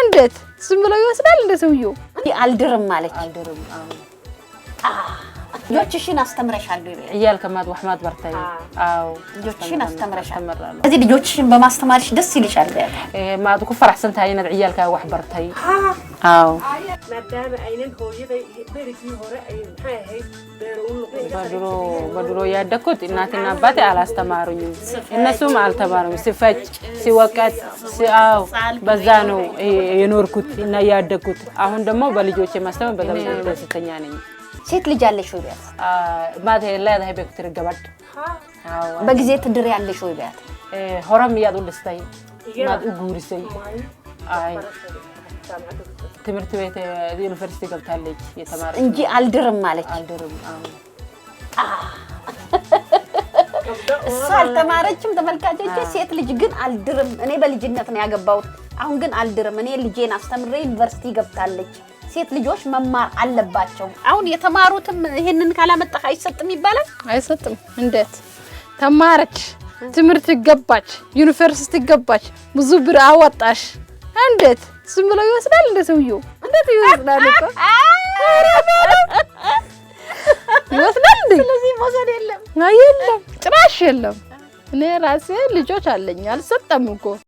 እንዴት ዝም ብሎ ይወስዳል እንደ ሰውየው አልድርም ማለት አልድርም ልጆችሽን አስተምረሻለሁ ይበል እያልከ ማጥዋህማት በርታይ አው ልጆችሽን አስተምረሻለሁ እዚህ ልጆችሽን በማስተማርሽ ደስ ይልሻል ማጥ ኩፈራህ ሰንታ አይነት እያልካ ዋህ በርታይ አው ማዳም አይነን ሆይday berigi hore ay maxay ahayd በድሮ ያደኩት እናትና አባቴ አላስተማሩኝም እነሱም አልተማሩም ሲፈጭ ሲወቀጥ ሲአው በዛ ነው የኖርኩት እና ያደኩት አሁን ደግሞ በልጆቼ ማስተማር በጣም ደስተኛ ነኝ ሴት ልጅ አለሽ ወይ ቢያት ማታ ለዳይ በክትር ገባድ አው በጊዜ ትድር ያለሽ ወይ ቢያት ሆራም ያዱ ደስታይ ማዱ ጉሪሰይ አይ ትምህርት ቤት ዩኒቨርሲቲ ገብታለች የተማረች እንጂ አልድርም ማለት አልድርም ሳልተማረችም ተመልካቾቼ ሴት ልጅ ግን አልድርም እኔ በልጅነት ነው ያገባሁት አሁን ግን አልድርም እኔ ልጄን አስተምሬ ዩኒቨርሲቲ ገብታለች ሴት ልጆች መማር አለባቸው አሁን የተማሩትም ይሄንን ካላመጣ አይሰጥም ይባላል አይሰጥም እንዴት ተማረች ትምህርት ገባች ዩኒቨርሲቲ ገባች ብዙ ብር አወጣሽ እንዴት ዝም ብሎ ይወስዳል እንደ ሰውየው እንዴት ይወስዳል እኮ ይወስዳል እንዴ ስለዚህ መውሰድ የለም ጭራሽ የለም እኔ ራሴ ልጆች አለኝ አልሰጠም እኮ